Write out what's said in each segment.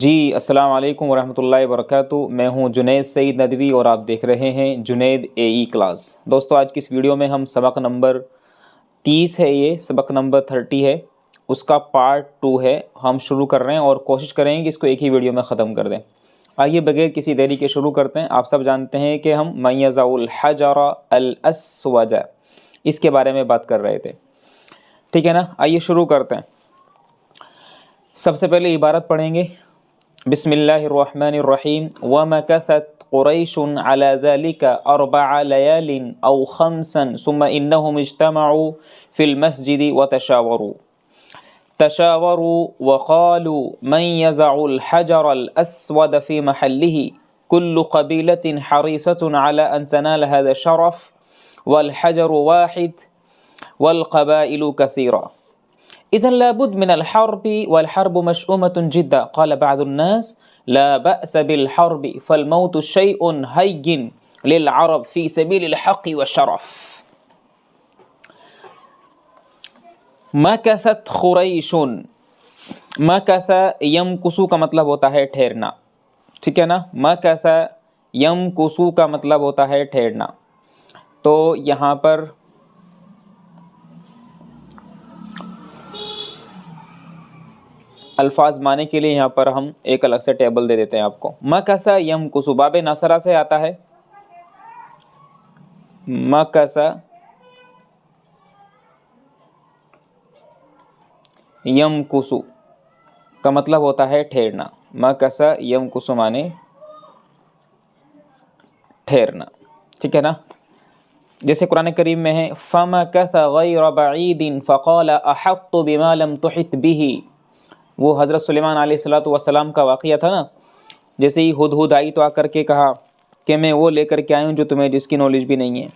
जी अस्सलाम वालेकुम वरहमतुल्लाहि वबरकातुहू। मैं हूं जुनैद सईद नदवी और आप देख रहे हैं जुनैद एई क्लास। दोस्तों आज की इस वीडियो में हम सबक नंबर 30 है, ये सबक नंबर 30 है, उसका पार्ट 2 है। हम शुरू कर रहे हैं और कोशिश करेंगे कि इसको एक ही वीडियो में ख़त्म कर दें। आइए बगैर किसी देरी के शुरू करते हैं। आप सब जानते हैं कि हम मय्यज़उल हजर अल अस्वद इसके बारे में बात कर रहे थे, ठीक है ना। आइए शुरू करते हैं। सबसे पहले इबारत पढ़ेंगे, बिस्मिल्लाहिर्रहमानिर्रहीम। वमकसत कुरैशुन अला ज़ालिका अर्बअ लयालिन औ खम्सन सुम्मा इन्नहुम इज्तमअू फिल मस्जिदि व तशावरू वक़ालू मन यज़उल हजरल अस्वद फ़ी महल्लिहि कुल्लु क़बीलतिन हरीसतुन अला अन तनाल हाज़ा शरफ़ वल हजरु वाहिद वल क़बाइलु कसीरा इज़न ला बुद्द मिनल हर्बि वल हर्बु मशऊमतुन जिद्दा क़ाल बअदुन्नास ला बअस बिल हर्बि फ़ल मौतु शैउन हय्यिन लिल अरब फ़ी सबीलिल हक़्क़ि वश्शरफ़। मकसत खुरैशुन, मकसा यमकुसु का मतलब होता है ठहरना, ठीक है ना। मकसा यमकुसु का मतलब होता है ठहरना। तो यहाँ पर अल्फाज माने के लिए यहाँ पर हम एक अलग से टेबल दे देते हैं आपको। मकसा यमकुसु बाबे नसरा से आता है। मकसा यमकुसु का मतलब होता है ठहरना। मकसा यमकुसु माने ठहरना, ठीक है ना। जैसे कुरान करीम में है फमकसा गैर बईदिन फ़क़ाल अहत्तु बिमा लम तुहित बिही। वो हज़रत सुलेमान अलैहिस्सलातु वस्सलाम का वाक़या था ना। जैसे ही हुदहुद आई तो आकर के कहा कि मैं वो लेकर के आया हूँ जो तुम्हें जिसकी नॉलेज भी नहीं है।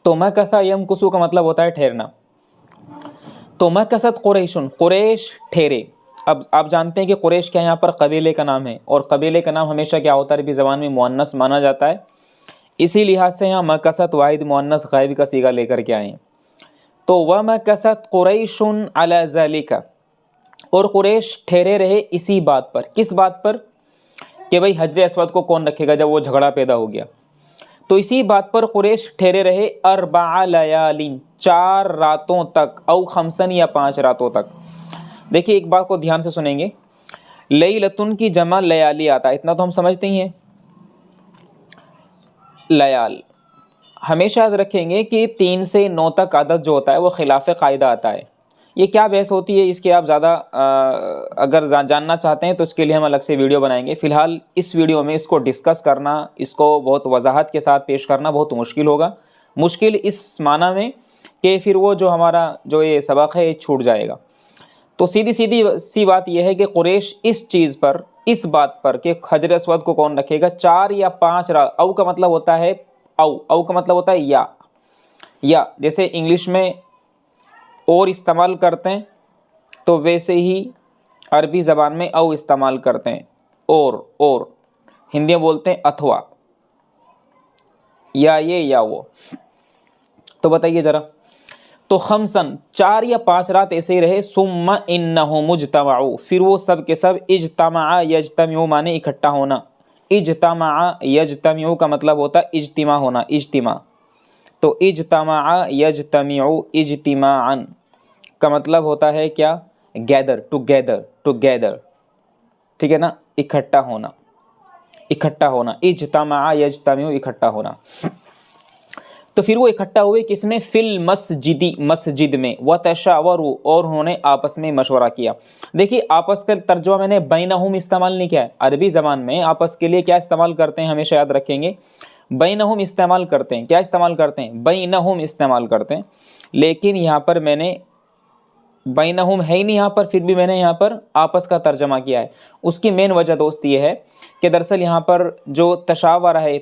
तो मकसा यमकुसु का मतलब होता है ठहरना। तो मकसत कुरैशुन, कुरैश ठहरे। अब आप जानते हैं कि कुरैश क्या यहाँ पर कबीले का नाम है, और कबीले का नाम हमेशा क्या होता है, अरबी ज़बान में मुअन्नस माना जाता है। इसी लिहाज से यहाँ मकसत वाहिद मुअन्नस गायब का सीगा लेकर के आए। तो व मकसत कुरैशुन अला ज़ालिका, और कुरैश ठहरे रहे इसी बात पर। किस बात पर? कि भाई हजर अस्वद को कौन रखेगा जब वो झगड़ा पैदा हो गया। तो इसी बात पर कुरैश ठहरे रहे अर्बआ लयालिन, 4 रातों तक, औ खमसन या 5 रातों तक। देखिए एक बात को ध्यान से सुनेंगे, लैलतुन की जमा लयाली आता है, इतना तो हम समझते ही हैं। लयाल हमेशा याद रखेंगे कि 3 से 9 तक आदत जो होता है वो खिलाफ कायदा आता है। ये क्या बहस होती है, इसके आप ज़्यादा अगर जानना चाहते हैं तो इसके लिए हम अलग से वीडियो बनाएंगे। फ़िलहाल इस वीडियो में इसको डिस्कस करना, इसको बहुत वजाहत के साथ पेश करना बहुत मुश्किल होगा। मुश्किल इस माना में कि फिर वो जो हमारा जो ये सबक है ये छूट जाएगा। तो सीधी सी बात यह है कि कुरैश इस चीज़ पर, इस बात पर कि हजर अस्वद को कौन रखेगा, 4 या 5 रात। औ का मतलब होता है औ का मतलब होता है या जैसे इंग्लिश में और इस्तेमाल करते हैं तो वैसे ही अरबी ज़बान में औ इस्तेमाल करते हैं। और हिंदी में बोलते हैं अथवा, या ये या वो। तो बताइए ज़रा। तो खमसन 4 या 5 रात ऐसे ही रहे। सुम्मा इन्नहुम मुज्तमऊ, फिर वो सब के सब, इज्तमा यज्तमिउ माने इकट्ठा होना। इज्तमा यज्तमिउ का मतलब होता है इज्तिमा होना, इज्तिमा। तो इज्तमा यज्तमिउ इज्तिमाअन का मतलब होता है क्या, गैदर, टुगेदर, ठीक है ना, इकट्ठा होना, इकट्ठा होना। इज्तमा यज्तमिउ इकट्ठा होना। तो फिर वो इकट्ठा हुए किसमें, फिल मस्जिदी, मस्जिद में, व तशावरू, और उन्होंने आपस में मशवरा किया। देखिए आपस का तर्जुमा मैंने बैनहुम इस्तेमाल नहीं किया है। अरबी ज़बान में आपस के लिए क्या इस्तेमाल करते हैं, हमेशा याद रखेंगे, बैनहुम इस्तेमाल करते हैं। क्या इस्तेमाल करते हैं, बैनहुम इस्तेमाल करते हैं। लेकिन यहाँ पर मैंने बैनहुम है ही नहीं यहाँ पर, फिर भी मैंने यहाँ पर आपस का तर्जमा किया है। उसकी मेन वजह दोस्त ये है कि दरअसल यहाँ पर जो तशावर है,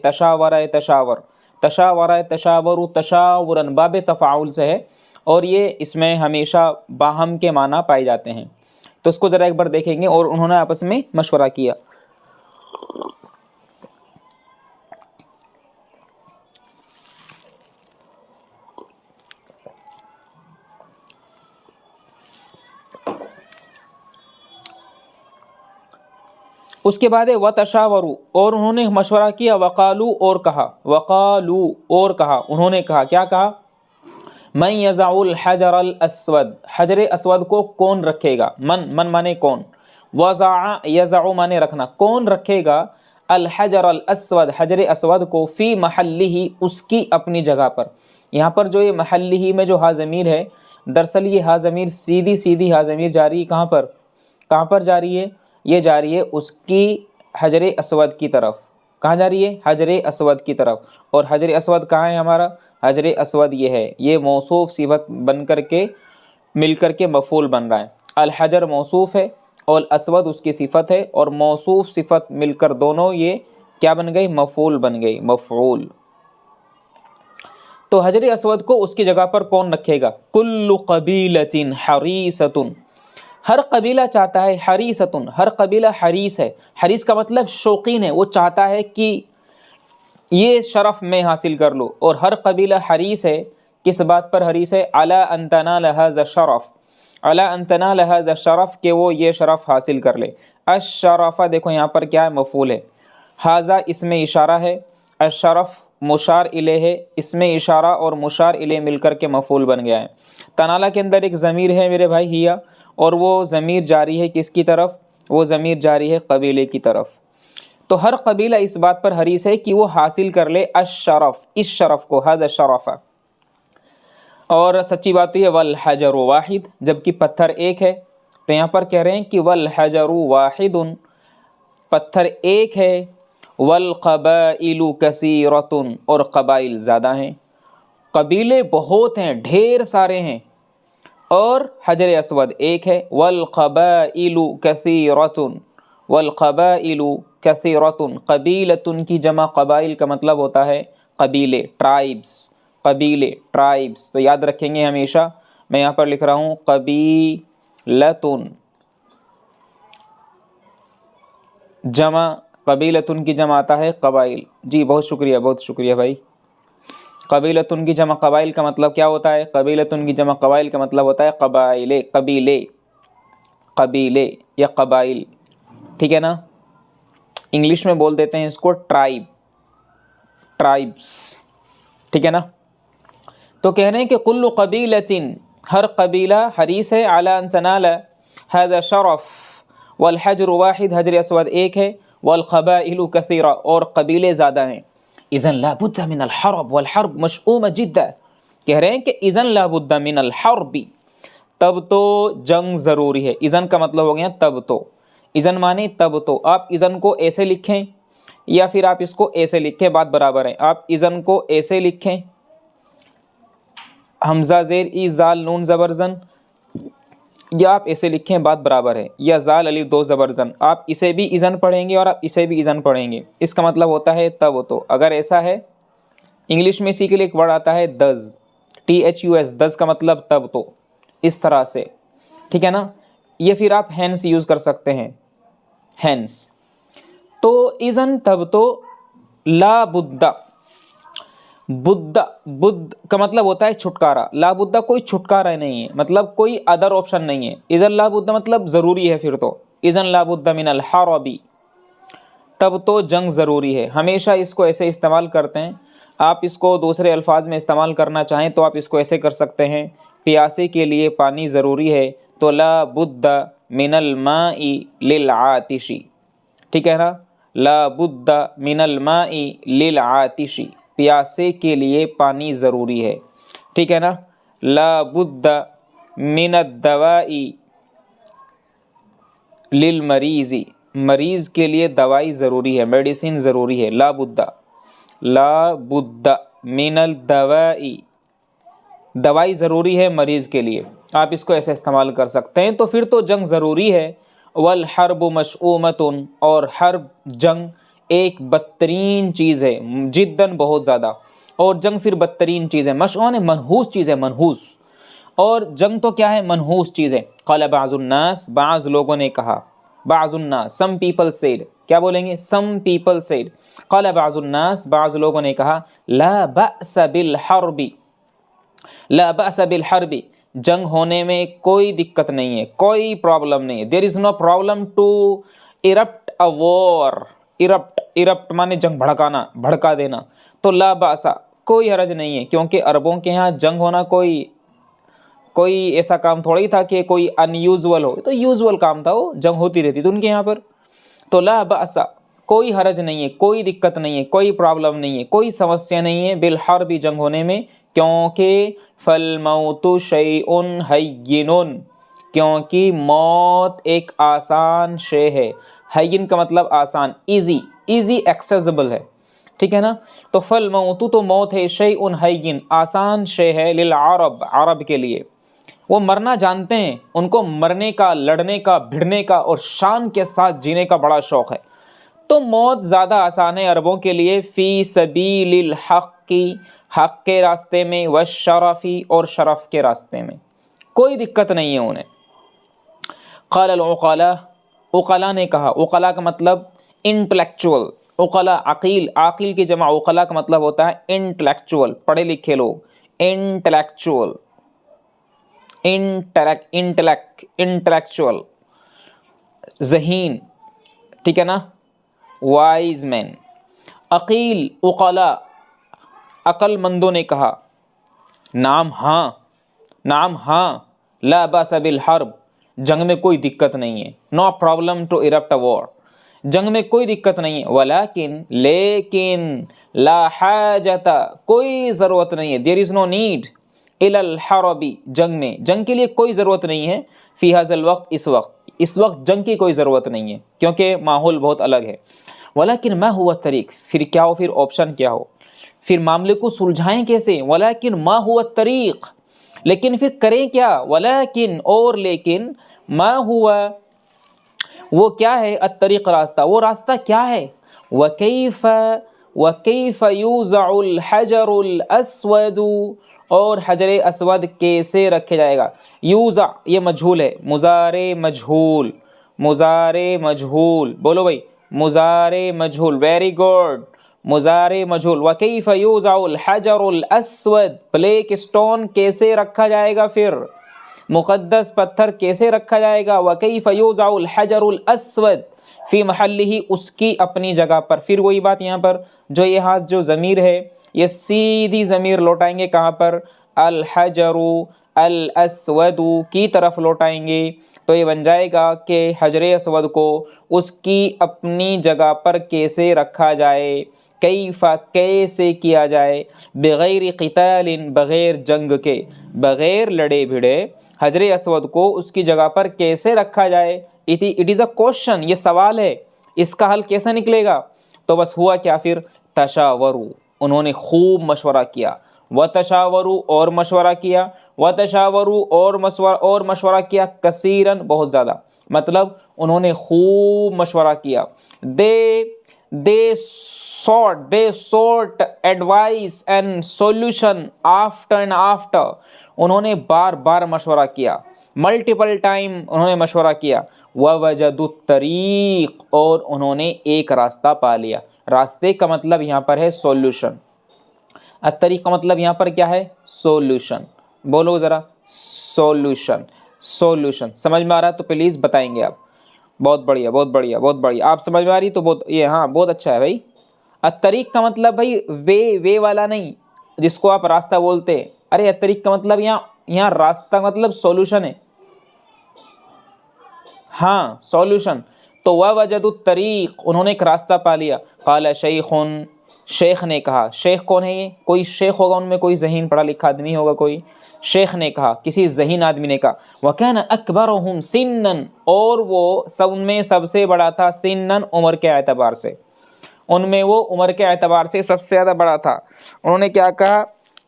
तशावरु तशावरन बाब तफ़ाउल से है, और ये इसमें हमेशा बाहम के माना पाए जाते हैं। तो उसको ज़रा एक बार देखेंगे। और उन्होंने आपस में मशवरा किया। उसके बाद है वतशावरू, और उन्होंने मशवरा किया, वकालू, और कहा, वकालू, और कहा, उन्होंने कहा, क्या कहा, मन यज़ाउल हजर अल अस्वद, हजर अस्वद को कौन रखेगा, मन माने कौन, वज़ा यज़ाउ माने रखना, कौन रखेगा, अल हजर अल अस्वद, हजर अस्वद को, फ़ी महल्लिही, उसकी अपनी जगह पर। यहाँ पर जो ये महल्लिही में जो हा ज़मीर है, दरअसल ये हा ज़मीर सीधी सीधी हा ज़मीर जा रही है कहाँ पर जा रही है, ये जा रही है उसकी हजर अस्वद की तरफ। कहाँ जा रही है, हजर अस्वद की तरफ। और हजर अस्वद कहाँ है हमारा, हजर अस्वद ये है, ये मौसूफ सिफत बन कर के मिल कर के मफ़ूल बन रहा है। अल हजर मौसूफ है और अस्वद उसकी सिफत है, और मौसूफ सिफत मिलकर दोनों ये क्या बन गई, मफ़ूल बन गई, मफ़ऊल। तो हजर अस्वद को उसकी जगह पर कौन रखेगा, कुल्लु कबीलतिन हरीसतुन, हर कबीला चाहता है, हरीसतुन, हर कबीला हरीस है, हरीस का मतलब शौकीन है, वो चाहता है कि ये शरफ मैं हासिल कर लूँ। और हर कबीला हरीस है, किस बात पर हरीस है, अला अन तनाल हाज़ा शरफ, अला अन तनाल हाज़ा शरफ, के वो ये शरफ हासिल कर ले। अशरफ़ा देखो यहाँ पर क्या है, मफ़ूल है, हाज़ा इसमें इशारा है, अशरफ मुशार इले है, इसमें इशारा और मुशार इले मिलकर के मफ़ूल बन गया है। तनाला के अंदर एक ज़मीर है मेरे भाई हिया, और वो ज़मीर जारी है किसकी तरफ, वो ज़मीर जारी है कबीले की तरफ। तो हर कबीला इस बात पर हरीस है कि वो हासिल कर ले अशरफ, इस शरफ को, हद शरफ़ा। और सच्ची बात तो ये वल हजरु वाहिद, जबकि पत्थर एक है। तो यहाँ पर कह रहे हैं कि वल हजरु वाहिदुन, पत्थर एक है, वल क़बाइलु कसीरतुन, और कबाइल ज़्यादा हैं, कबीले बहुत हैं, ढेर सारे हैं, और हजर अस्वद एक है। वल क़बाइलु कसीरतुन, वल क़बाइलु कसीरतुन, कबीलतुन की जमा कबाइल का मतलब होता है कबीले, ट्राइब्स, कबीले, ट्राइब्स। तो याद रखेंगे हमेशा, मैं यहाँ पर लिख रहा हूँ कबीलतुन, जमा, कबीलतुन की जमा आता है कबाइल। जी बहुत शुक्रिया भाई। कबीलतुन की जमा कबाइल का मतलब क्या होता है, कबीलतुन की जमा कबाइल का मतलब होता है कबाइले, कबीले, कबीले या कबाइल, ठीक है ना। इंग्लिश में बोल देते हैं इसको ट्राइब, ट्राइब्स, ठीक है ना। तो कह रहे हैं कि कुल्लु कबीलतिन, हर कबीला हरीस है, अला अन तनाला हाज़ा शरफ, वल हजरु वाहिद, हजर अस्वद एक है, वल क़बाइलु कसीरा, और कबीले ज़्यादा हैं। Isn't La Buddha Minal herb वल हर्ब मशऊमा जिद्दा, कह रहे हैं कि इज़न ला बुद्दा मिनल हर्बी, तब तो जंग ज़रूरी है। इज़न का मतलब हो गया तब तो, इज़न माने तब तो। आप इज़न को ऐसे लिखें या फिर आप इसको ऐसे लिखें, बात बराबर है। आप इज़न को ऐसे लिखें, हमज़ा ज़ेर ई ज़ाल नून ज़बरज़न, या आप ऐसे लिखें, बात बराबर है। या ज़ाल अलिफ दो ज़बरज़न, आप इसे भी इज़न पढ़ेंगे और आप इसे भी इज़न पढ़ेंगे, इसका मतलब होता है तब तो। अगर ऐसा है, इंग्लिश में इसी के लिए एक वर्ड आता है दज़, THUS, दज़ का मतलब तब तो, इस तरह से, ठीक है ना। ये फिर आप हैंस यूज़ कर सकते हैं, हैंस। तो इज़न तब तो, ला बुद्दा, बुद्धा, बुद्ध का मतलब होता है छुटकारा, ला बुद्धा कोई छुटकारा नहीं है, मतलब कोई अदर ऑप्शन नहीं है। इज़न ला बुद्धा मतलब ज़रूरी है, फिर तो इज़न ला बुद्धा मिनल हरबी, तब तो जंग ज़रूरी है। हमेशा इसको ऐसे इस्तेमाल करते हैं। आप इसको दूसरे अल्फाज में इस्तेमाल करना चाहें तो आप इसको ऐसे कर सकते हैं, प्यासे के लिए पानी ज़रूरी है, तो ला बुद्दा मिनल माई लिल आतिशी, ठीक है ना। ला बुद्दा मिनल माई लिल आतिशी, प्यासे के लिए पानी ज़रूरी है, ठीक है ना। ला बुद्दा मिनद दवाई लिल मरीज़ी, मरीज़ के लिए दवाई ज़रूरी है, मेडिसिन ज़रूरी है। ला बुद्दा, ला बुद्दा मिनल दवाई, दवाई ज़रूरी है मरीज़ के लिए, आप इसको ऐसे इस्तेमाल कर सकते हैं। तो फिर तो जंग ज़रूरी है। वल हर्ब मशऊमतुन, और हर्ब जंग एक बदतरीन चीज़ है, जिद्दन बहुत ज़्यादा, और जंग फिर बदतरीन चीज़ है। मशऊन मनहूस चीज़ है, मनहूस, और जंग तो क्या है, मनहूस चीज़ है। क़ाल बाज़ुन्नास, बाज़ लोगों ने कहा, बाज़ुन्नास, सम पीपल सेड, क्या बोलेंगे, सम पीपल सेड। क़ाल बाज़ुन्नास, बाज़ लोगों ने कहा, ला बअस बिल हर्बी, ला बअस बिल हर्बी, जंग होने में कोई दिक्कत नहीं है, कोई प्रॉब्लम नहीं है। There is no problem to erupt a war, erupt माने जंग भड़काना, भड़का देना। तो ला बासा, कोई हरज नहीं है, क्योंकि अरबों के यहाँ जंग होना कोई ऐसा काम थोड़ा ही था कि कोई अनयूजुअल हो, तो यूजुअल काम था, वो जंग होती रहती थी उनके यहाँ पर। तो ला बासा, कोई हरज नहीं है, कोई दिक्कत नहीं है, कोई प्रॉब्लम नहीं है, कोई समस्या नहीं है बिल हर्बी, जंग होने में, क्योंकि फल मौतु शैउन हय्यिनुन, क्योंकि मौत एक आसान शे है। हय्यिन का मतलब आसान, इजी एक्सेसिबल है, ठीक है ना। तो फल मौतु, तो मौत है, शैउन हय्यिन, आसान शे है, लिल अरब, अरब के लिए, वो मरना जानते हैं, उनको मरने का, लड़ने का, भिड़ने का और शान के साथ जीने का बड़ा शौक है। तो मौत ज़्यादा आसान है अरबों के लिए, फ़ी सबीलिल हक़्क़ी, हक़ के रास्ते में, व शरफ़ी, और शरफ़ के रास्ते में, कोई दिक्कत नहीं है उन्हें। क़ाल उक़ला, उक़ला ने कहा, उक़ला का मतलब इंटेलेक्चुअल, उक़ला अक़ील, आक़िल की जमा उक़ला का मतलब होता है इंटेलेक्चुअल, पढ़े लिखे लोग, इंटेलेक्चुअल, इंटेलेक्चुअल, ज़हीन, ठीक है ना, वाइज मैन। अक़ील, उक़ला, अक्लमंदों ने कहा, नाम हाँ, ला बास बिल हर्ब, जंग में कोई दिक्कत नहीं है, no problem to erupt a war, जंग में कोई दिक्कत नहीं है। वलाकिन, लेकिन, ला हाजता, कोई ज़रूरत नहीं है, देयर इज़ नो नीड, इलल हरबी, जंग में, जंग के लिए कोई ज़रूरत नहीं है, फ़ी हाज़ल वक्त, इस वक्त जंग की कोई ज़रूरत नहीं है, क्योंकि माहौल बहुत अलग है। वलाकिन मा हुआ तरीक़, फिर क्या हो, फिर ऑप्शन क्या हो, फिर मामले को सुलझाएं कैसे। वलाकिन मा हुआ तरीक़, लेकिन फिर करें क्या, वलाकिन, और लेकिन, मा हुआ, वो क्या है, अत्तरीक़, रास्ता, वो रास्ता क्या है। वकैफ़ यूज़अुल हजरुल अस्वदु, और हजर अस्वद कैसे रखे जाएगा। यूज़ा, ये मजहूल है, मुज़ारे मजहूल, बोलो भाई, मुज़ारे मजहूल, very good, मुज़ारे मजहूल। वकैफ़ यूज़अुल हजरुल Aswad, black stone कैसे रखा जाएगा, फिर मुक़द्दस पत्थर कैसे रखा जाएगा। वकैफ़ यूज़अुल हजरुल अस्वद फ़ी महल्लिही, उसकी अपनी जगह पर। फिर वही बात यहाँ पर, जो ये हाथ जो ज़मीर है, ये सीधी ज़मीर लौटाएंगे कहाँ पर, अल हजरु अल अस्वदु की तरफ लौटाएंगे। तो ये बन जाएगा कि हजर अस्वद को उसकी अपनी जगह पर कैसे रखा जाए, कैफ़ा, कैसे किया जाए, बग़ैर क़ितालिन, बग़ैर जंग के, बग़ैर लड़े भिड़े, हजर अस्वद को उसकी जगह पर कैसे रखा जाए। इट इज़ अ क्वेश्चन, ये सवाल है, इसका हल कैसे निकलेगा। तो बस हुआ क्या फिर, तशावरू, उन्होंने खूब मशवरा किया, व तशावरू, और मशवरा किया, व तशावरू, और मशवरा किया, कसीरन, बहुत ज़्यादा, मतलब उन्होंने खूब मशवरा किया। दे sought advice and solution after and after, उन्होंने बार बार मशवरा किया, मल्टीपल टाइम उन्होंने मशवरा किया। ववजदु तरीक़, और उन्होंने एक रास्ता पा लिया। रास्ते का मतलब यहाँ पर है सॉल्यूशन, तरीक़ का मतलब यहाँ पर क्या है, सॉल्यूशन। बोलो ज़रा, सॉल्यूशन, समझ में आ रहा है तो प्लीज़ बताएंगे आप। बहुत बढ़िया, आप समझ में आ रही तो बहुत, ये हाँ बहुत अच्छा है भाई। तरीक़ का मतलब भाई वे वाला नहीं, जिसको आप रास्ता बोलते हैं। अरे तरीक़ का मतलब यहाँ रास्ता मतलब सॉल्यूशन है, हाँ सॉल्यूशन। तो ववजदु तरीक़, उन्होंने एक रास्ता पा लिया। क़ाल शैख़ुन, शेख ने कहा, शेख कौन है ये, कोई शेख होगा उनमें, कोई ज़हीन पढ़ा लिखा आदमी होगा कोई। शेख ने कहा, किसी ज़हीन आदमी ने कहा, वकान अकबरहुम सिन्नन, और वो सब उनमें सबसे बड़ा था, सिन्नन, उम्र के एतबार से, उनमें वो उम्र के एतबार से सबसे ज़्यादा बड़ा था। उन्होंने क्या कहा,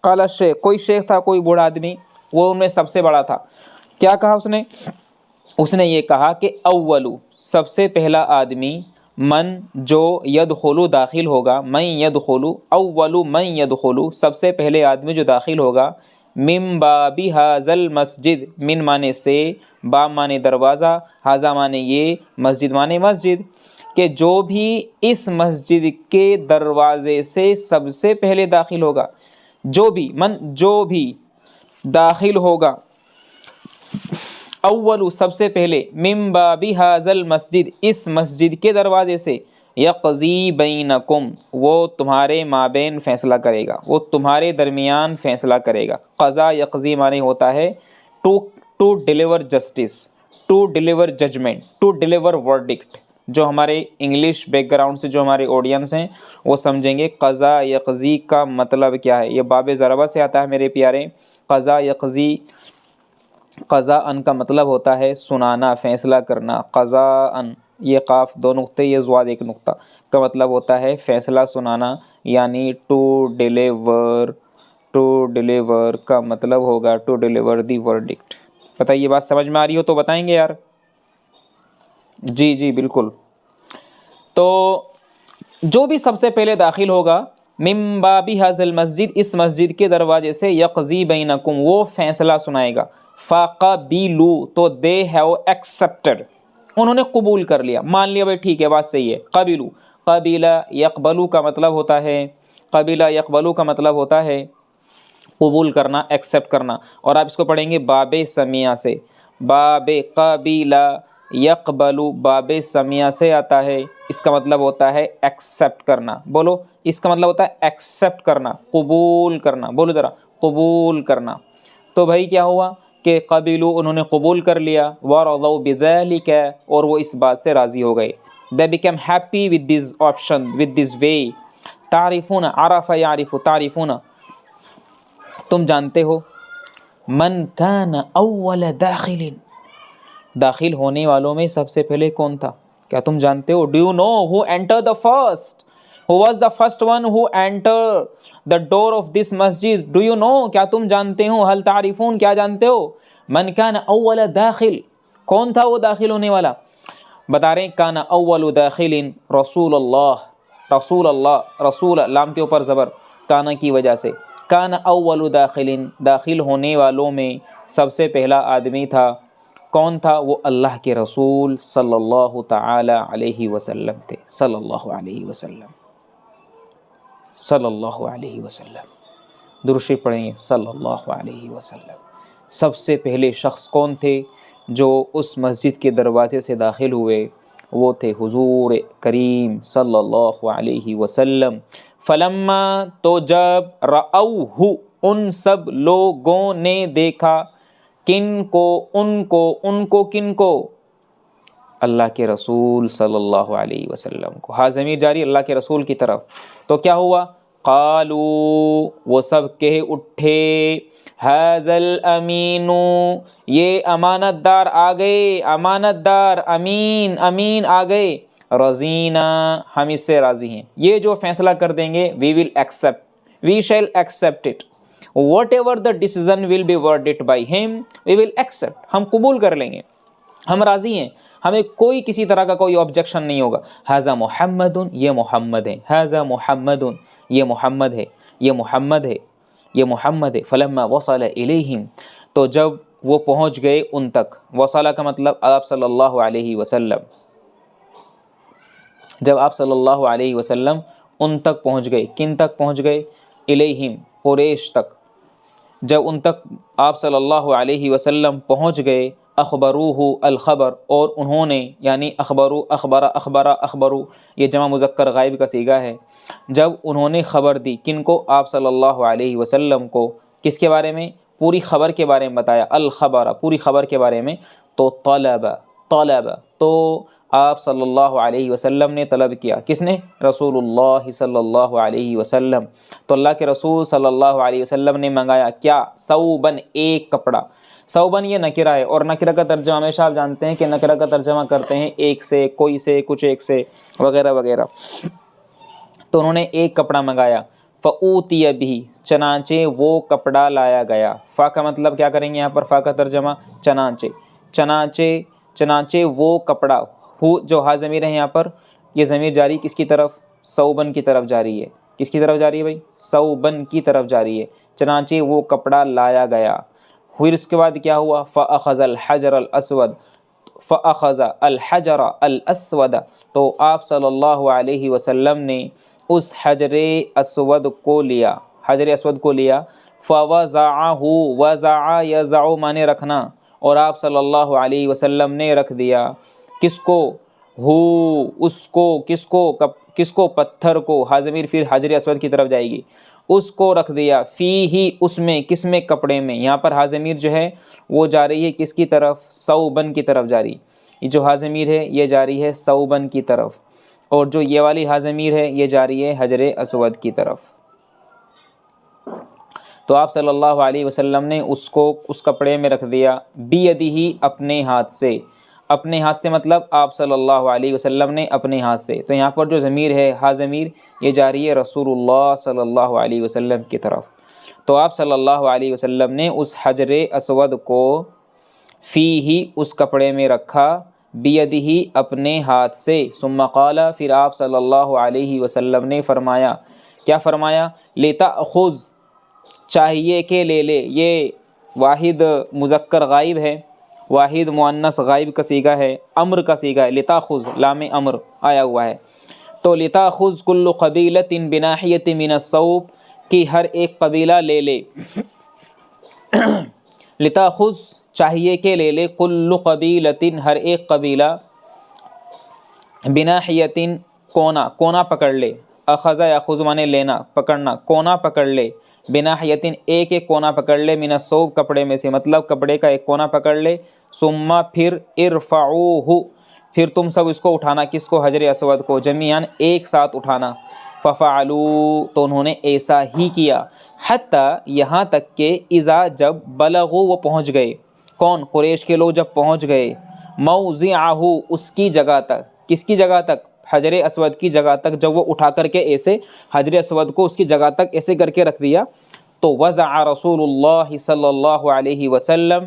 क़ाल शेख, कोई शेख था, कोई बूढ़ा आदमी, वो उनमें सबसे बड़ा था। क्या कहा उसने ये कहा कि अव्वलु, सबसे पहला आदमी, मन, जो यदखुलु, दाखिल होगा, मन यदखुलु, अव्वलु मन यदखुलु, सबसे पहले आदमी जो दाखिल होगा, मिन बाबी हाज़ल मस्जिद, मिन माने से, बाब माने दरवाज़ा, हाज़ा माने ये, मस्जिद माने मस्जिद, कि जो भी इस मस्जिद के दरवाज़े से सबसे पहले दाखिल होगा, जो भी दाखिल होगा, अव्वलु सबसे पहले मिन बाबी हाजल मस्जिद इस मस्जिद के दरवाजे से यक़ज़ी बैनकुम वो तुम्हारे माबैन फैसला करेगा, वो तुम्हारे दरमियान फैसला करेगा। क़ज़ा यक़ज़ी माने होता है to deliver justice, to deliver judgment, to deliver verdict. जो हमारे इंग्लिश बैकग्राउंड से जो हमारे ऑडियंस हैं वो समझेंगे क़ज़ा यक़ज़ी का मतलब क्या है। ये बाब ज़रबा से आता है मेरे प्यारे। क़ज़ा यक़ज़ी, क़ज़ा अन का मतलब होता है सुनाना, फैसला करना। क़ज़ा अन, ये काफ दो नुक्ते, ये ज़्वाद एक नुक्ता, का मतलब होता है फैसला सुनाना, यानी टू डिलीवर। टू डिलीवर का मतलब होगा टू डिलीवर दी वर्डिक्ट। बताइए बात समझ में आ रही हो तो बताएंगे यार। जी जी बिल्कुल। तो जो भी सबसे पहले दाखिल होगा मिन बाबी हाज़िल मस्जिद इस मस्जिद के दरवाजे से यक़ज़ी बैनकुम वो फैसला सुनाएगा। फ़क़बिलू तो दे हैव एक्सेप्टेड, उन्होंने कबूल कर लिया, मान लिया भाई ठीक है बात सही है। क़बिलू, क़बिला यक़बलू का मतलब होता है, क़बिला यक़बलू का मतलब होता है कबूल करना, एक्सेप्ट करना। और आप इसको पढ़ेंगे बाबे समिया से, बाबे क़बिला यक़बलू बाबे समिया से आता है। इसका मतलब होता है एक्सेप्ट करना। बोलो, इसका मतलब होता है एक्सेप्ट करना, कबूल करना। बोलो ज़रा, कबूल करना। तो भाई क्या हुआ कि क़बिलू उन्होंने कबूल कर लिया, वरज़ौ बिज़ालिका और वो इस बात से राज़ी हो गए। They become happy with this option, with this way. तारिफूना, आरफ़ा यारिफु, तारिफूना तुम जानते हो। मन कान अव्वल दाखिलिन दाखिल होने वालों में सबसे पहले कौन था, क्या तुम जानते हो? Do you know who enter the first, who was the first one who enter the door of this मस्जिद? डू यू नो, क्या तुम जानते हो? हल तारिफून, क्या जानते हो? मन कान अव्वल दाखिल, कौन था वो दाखिल होने वाला? बता रहे हैं कान अव्वल दाखिलिन रसूलुल्लाह, रसूलुल्लाह, रसूल लाम के ऊपर ज़बर काना की वजह से। कान अव्वल दाखिलिन दाखिल होने वालों में सबसे पहला आदमी था, कौन था? वो अल्लाह के रसूल सल्लल्लाहु ताला अलैहि वसल्लम थे, सल्लल्लाहु अलैहि वसल्लम, सल्लल्लाहु अलैहि वसल्लम। दुरूद शरीफ पढ़ेंगे सल्लल्लाहु अलैहि वसल्लम। सबसे पहले शख्स कौन थे जो उस मस्जिद के दरवाजे से दाखिल हुए? वो थे हुजूर करीम सल्लल्लाहु अलैहि वसल्लम। फलम्मा तो जब रअऊहु उन सब लोगों ने देखा, किन को? उनको, उनको किन को? अल्लाह के रसूल सल्लल्लाहु अलैहि वसल्लम को। हाँ ज़मीर जारी अल्लाह के रसूल की तरफ। तो क्या हुआ? क़ालू वो सब कह उठे, हाज़ल अमीनु ये अमानतदार आ गए, अमानतदार, अमीन, अमीन आ गए। रज़ीना हम इससे राज़ी हैं, ये जो फैसला कर देंगे we will accept, we shall accept it. whatever the decision will be worded by him we will accept, हम कबूल कर लेंगे, हम राज़ी हैं, हमें कोई किसी तरह का कोई ऑब्जेक्शन नहीं होगा। हाज़ा मुहम्मदुन ये मोहम्मद है, हाज़ा मुहम्मदुन ये मोहम्मद है, ये मोहम्मद है, ये मोहम्मद है। फलम्मा वसल इलैहिम तो जब वो पहुँच गए उन तक, वसला का मतलब आप सल्लल्लाहु अलैहि वसल्लम, जब आप सल्लल्लाहु अलैहि वसल्लम उन तक पहुँच गए, किन तक पहुँच गए? इलैहिम कुरैश तक। जब उन तक आप सल्लल्लाहु अलैहि वसल्लम पहुँच गए, अखबरूहु अल ख़बर और उन्होंने, यानी अखबरू, अखबरा, अखबरा, अखबरू ये जमा मुज़क्कर गायब का सीगा है। जब उन्होंने ख़बर दी, किन को? आप सल्लल्लाहु अलैहि वसल्लम को। किसके बारे में? पूरी ख़बर के बारे में बताया, अल ख़बरा पूरी ख़बर के बारे में। तो तलब, तलब तो आप सल्लल्लाहु अलैहि वसल्लम ने तलब किया, किसने? रसूलुल्लाह सल्लल्लाहु अलैहि वसल्लम। तो अल्लाह के रसूल सल्लल्लाहु अलैहि वसल्लम ने मंगाया क्या? सौबन एक कपड़ा। सौबन ये नकिरा है और नकिरा का तर्जमा हमेशा आप जानते हैं कि नकिरा का तर्जमा करते हैं एक से, कोई से, कुछ एक से वगैरह वगैरह। तो उन्होंने एक कपड़ा मंगाया। फ़ऊतिय बिही चनाचे वो कपड़ा लाया गया। फ़ा का मतलब क्या करेंगे यहाँ पर? फ़ा का तर्जमा चनाचे, चनाचे, चनाचे वो कपड़ा। हु जो हा ज़मीर है यहाँ पर, ये ज़मीर जारी किसकी तरफ? सौबन की तरफ जारी है। किसकी तरफ जारी है भाई? सौबन की तरफ जारी है। चनाचे वो कपड़ा लाया गया। फिर उसके बाद क्या हुआ? फ़अख़ज़ अल हजर अल अस्वद, फ़अख़ज़ अल हजर अल अस्वद तो आप सल्लल्लाहु अलैहि वसल्लम ने उस हजर अस्वद को लिया, हजर अस्वद को लिया। फ़वज़अहु, वज़अ यज़अ माने रखना, اور آپ صلی اللہ علیہ وسلم نے رکھ دیا کس کو؟ اس کو کس کو؟ پتھر کو. ہا ضمیر پھر حجر اسود کی طرف جائے گی. اس کو رکھ دیا فی ہی اس میں، کس میں؟ کپڑے میں. یہاں پر ہا ضمیر جو ہے وہ جا رہی ہے کس کی طرف؟ ثوبن کی طرف جا رہی. یہ جو ہا ضمیر ہے یہ جا رہی ہے ثوبن کی طرف، اور جو یہ والی ہا ضمیر ہے یہ جا رہی ہے حجر اسود کی طرف. تو آپ صلی اللہ علیہ وسلم نے اس کو اس کپڑے میں رکھ دیا بیدہ اپنے ہاتھ سے. اپنے ہاتھ سے مطلب آپ صلی اللہ علیہ وسلم نے اپنے ہاتھ سے. تو یہاں پر جو ضمیر ہے ہا ضمیر یہ جا رہی ہے رسول اللہ صلی اللہ علیہ وسلم کی طرف. تو آپ صلی اللہ علیہ وسلم نے اس حجر اسود کو فی ہی اس کپڑے میں رکھا بیدہ اپنے ہاتھ سے. ثم قال پھر آپ صلی اللہ علیہ وسلم نے فرمایا، کیا فرمایا؟ لتأخذ چاہیے کہ لے لے. یہ واحد مذکر غائب ہے، واحد مؤنث غائب کا صیغہ ہے، امر کا صیغہ ہے. لتأخذ لام امر آیا ہوا ہے. تو لتأخذ کل قبیلۃ بناحیۃ من الثوب کہ ہر ایک قبیلہ لے لے. لتأخذ چاہیے کہ لے لے کل قبیلۃ ہر ایک قبیلہ بناحیۃ کونا، کونا پکڑ لے. اخذ یاخذ مانے لینا پکڑنا، کونا پکڑ لے. بناحیۃ ایک ایک کونا پکڑ لے، من الثوب کپڑے میں سے، مطلب کپڑے کا ایک کونا پکڑ لے. ثم پھر ارفعوہ پھر تم سب اس کو اٹھانا. کس کو؟ حجر اسود کو. جمیعاً ایک ساتھ اٹھانا. ففعلوا تو انہوں نے ایسا ہی کیا. حتی یہاں تک کہ اذا جب بلغوا وہ پہنچ گئے. کون؟ قریش کے لوگ جب پہنچ گئے موضعہ اس کی جگہ تک. کس کی جگہ تک؟ حجر اسود کی جگہ تک. جب وہ اٹھا کر کے ایسے حجر اسود کو اس کی جگہ تک ایسے کر کے رکھ دیا تو وضع رسول اللہ صلی اللہ علیہ وسلم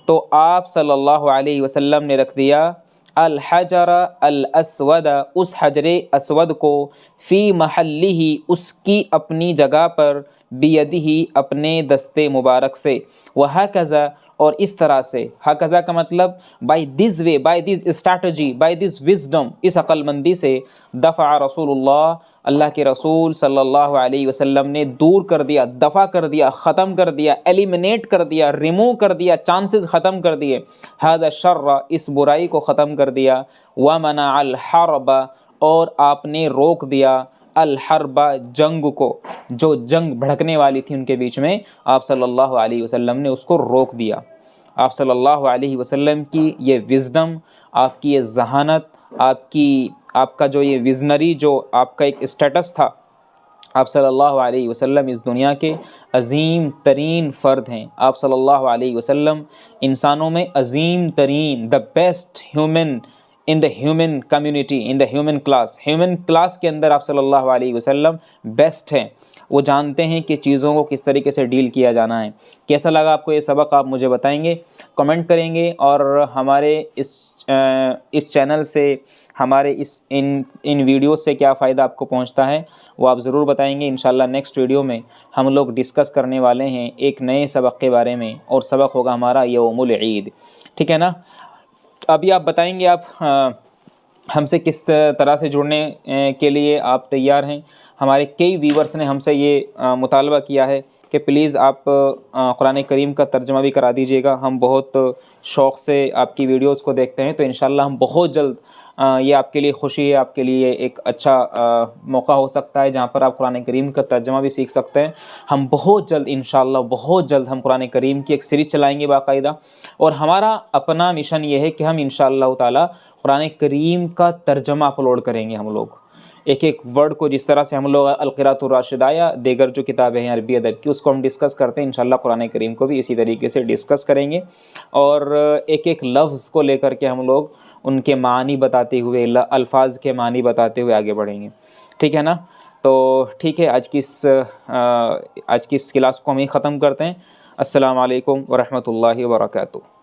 تو آپ صلی اللہ علیہ وسلم نے رکھ دیا الحجر الاسود اس حجر اسود کو فی محلہ اس کی اپنی جگہ پر بیدہ اپنے دستے مبارک سے. وہکذا اور اس طرح سے. ہکذا کا مطلب by this way, by this strategy, by this wisdom, اس عقل مندی سے دفع رسول اللہ اللہ کے رسول صلی اللہ علیہ وسلم نے دور کر دیا، دفع کر دیا، ختم کر دیا، ایلیمنیٹ کر دیا، ریموو کر دیا، چانسز ختم کر دیے. ھذا الشر اس برائی کو ختم کر دیا. ومنع الحرب اور آپ نے روک دیا الحرب جنگ کو، جو جنگ بھڑکنے والی تھی ان کے بیچ میں آپ صلی اللہ علیہ وسلم نے اس کو روک دیا. آپ صلی اللہ علیہ وسلم کی یہ وزڈم، آپ کی یہ ذہانت، آپ کا جو یہ وزنری جو آپ کا ایک اسٹیٹس تھا، آپ صلی اللہ علیہ وسلم اس دنیا کے عظیم ترین فرد ہیں. آپ صلی اللہ علیہ وسلم انسانوں میں عظیم ترین، the best human in the human community, in the human class. Human class کے اندر آپ صلی اللہ علیہ وسلم بیسٹ ہیں. وہ جانتے ہیں کہ چیزوں کو کس طریقے سے ڈیل کیا جانا ہے. کیسا لگا آپ کو یہ سبق؟ آپ مجھے بتائیں گے، کمنٹ کریں گے. اور ہمارے اس چینل سے، ہمارے ان ویڈیوز سے کیا فائدہ آپ کو پہنچتا ہے وہ آپ ضرور بتائیں گے. انشاءاللہ نیکسٹ ویڈیو میں ہم لوگ ڈسکس کرنے والے ہیں ایک نئے سبق کے بارے میں، اور سبق ہوگا ہمارا یوم العید. ٹھیک ہے نا؟ ابھی آپ بتائیں گے آپ ہم سے کس طرح سے جڑنے کے لیے آپ تیار ہیں. ہمارے کئی ویورز نے ہم سے یہ مطالبہ کیا ہے کہ پلیز آپ قرآن کریم کا ترجمہ بھی کرا دیجیے گا. ہم بہت شوق سے آپ کی ویڈیوز کو دیکھتے ہیں، تو انشاءاللہ ہم بہت جلد، یہ آپ کے لیے خوشی ہے، آپ کے لیے ایک اچھا موقع ہو سکتا ہے جہاں پر آپ قرآن کریم کا ترجمہ بھی سیکھ سکتے ہیں. ہم بہت جلد انشاءاللہ، بہت جلد ہم قرآن کریم کی ایک سیریز چلائیں گے باقاعدہ. اور ہمارا اپنا مشن یہ ہے کہ ہم انشاءاللہ تعالی قرآن کریم کا ترجمہ اپلوڈ کریں گے. ہم لوگ ایک ایک ورڈ کو، جس طرح سے ہم لوگ القراۃ الراشدہ یا دیگر جو کتابیں ہیں عربی ادب کی اس کو ہم ڈسکس کرتے ہیں، انشاءاللہ قرآن کریم کو بھی اسی طریقے سے ڈسکس کریں گے. اور ایک ایک لفظ کو لے کر کے ہم لوگ ان کے معنی بتاتے ہوئے، الفاظ کے معنی بتاتے ہوئے آگے بڑھیں گے. ٹھیک ہے نا؟ تو ٹھیک ہے، آج کی اس کلاس کو ہم ہی ختم کرتے ہیں. السلام علیکم ورحمۃ اللہ وبرکاتہ.